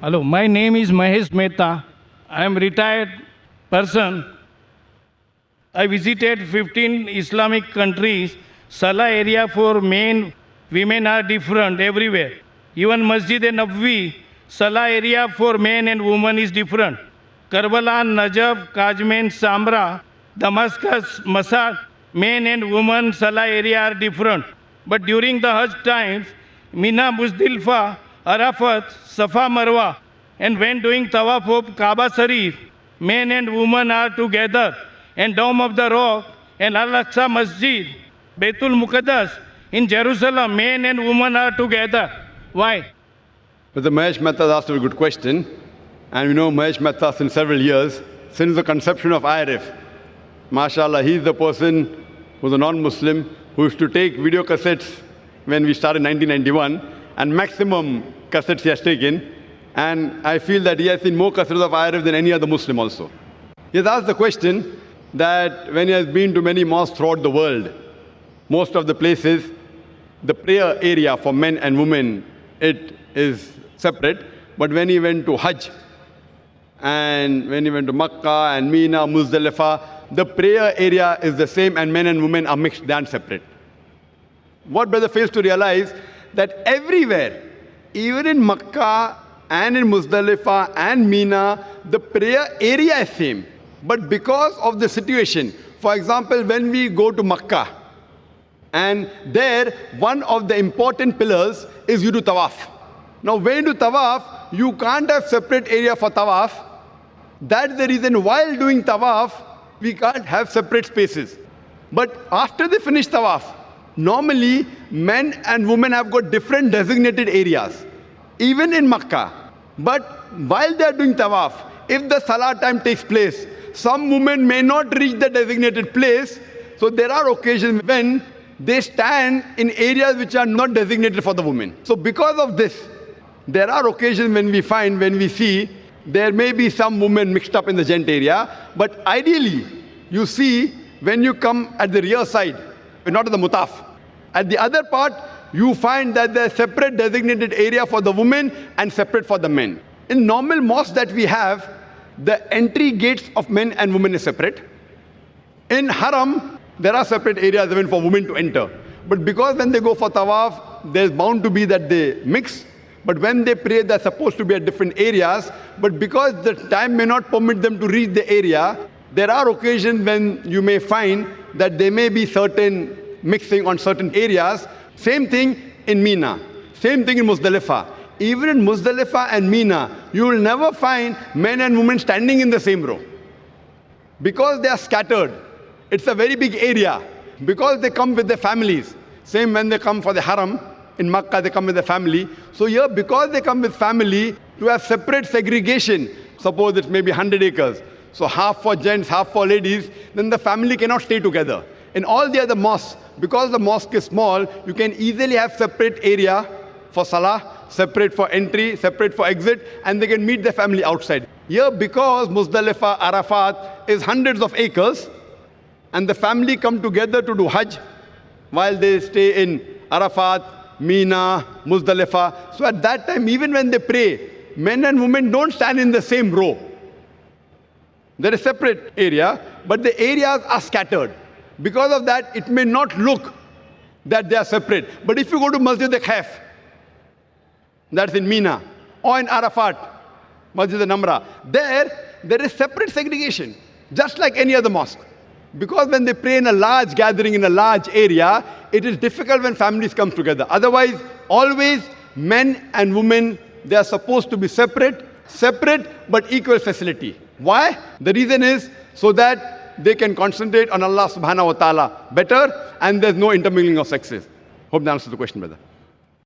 Hello, my name is Mahesh Mehta. I am retired person. I visited 15 Islamic countries. Salah area for men, women are different everywhere. Even Masjid Nabwi, Salah area for men and women is different. Karbala, Najaf, Kajmen, Samra, Damascus, Masad, men and women Salah area are different. But during the Hajj times, Mina, Muzdalifah, Arafat, Safa, Marwa, and when doing Tawaf of Kaaba Sharif, men and women are together. And Dome of the Rock and Al-Aqsa Masjid, Baitul Muqaddas, in Jerusalem, men and women are together. Why? But the Mahesh Mehta asked a good question. And we know Mahesh Mehta since several years, since the conception of IRF. MashaAllah, he's the person who's a non-Muslim who used to take video cassettes when we started in 1991, and maximum cassettes he has taken. And I feel that he has seen more cassettes of IRF than any other Muslim also. He has asked the question that when he has been to many mosques throughout the world, most of the places, the prayer area for men and women, it is separate. But when he went to Hajj, and when he went to Makkah and Mina, Muzdalifah, the prayer area is the same and men and women are mixed, they aren't separate. What brother fails to realize, that everywhere, even in Makkah and in Muzdalifah and Mina, the prayer area is same. But because of the situation, for example, when we go to Makkah, and there, one of the important pillars is you do tawaf. Now, when you do tawaf, you can't have separate area for tawaf. That's the reason while doing tawaf, we can't have separate spaces. But after they finish tawaf, normally men and women have got different designated areas, even in Makkah. But while they are doing tawaf, if the salah time takes place, some women may not reach the designated place. So there are occasions when they stand in areas which are not designated for the women. So because of this, there are occasions when we see, there may be some women mixed up in the gent area. But ideally, you see, when you come at the rear side, not at the mutaf, at the other part, you find that there's separate designated area for the women and separate for the men. In normal mosques that we have, the entry gates of men and women is separate. In Haram, there are separate areas even for women to enter. But because when they go for tawaf, there's bound to be that they mix. But when they pray, they're supposed to be at different areas. But because the time may not permit them to reach the area, there are occasions when you may find that there may be certain mixing on certain areas. Same thing in Mina. Same thing in Muzdalifah. Even in Muzdalifah and Mina, you will never find men and women standing in the same row. Because they are scattered. It's a very big area. Because they come with their families. Same when they come for the Haram. In Makkah, they come with their family. So here, because they come with family, to have separate segregation, suppose it's maybe 100 acres. So half for gents, half for ladies, then the family cannot stay together. In all the other mosques, because the mosque is small, you can easily have separate area for salah, separate for entry, separate for exit, and they can meet their family outside. Here, because Muzdalifah, Arafat is hundreds of acres, and the family come together to do Hajj, while they stay in Arafat, Mina, Muzdalifah. So at that time, even when they pray, men and women don't stand in the same row. There is a separate area, but the areas are scattered. Because of that, it may not look that they are separate. But if you go to Masjid al-Khaif, that's in Mina, or in Arafat, Masjid al-Namra, there is separate segregation, just like any other mosque. Because when they pray in a large gathering, in a large area, it is difficult when families come together. Otherwise, always men and women, they are supposed to be separate but equal facility. Why? The reason is so that they can concentrate on Allah subhanahu wa ta'ala better, and there's no intermingling of sexes. Hope that answers the question, brother.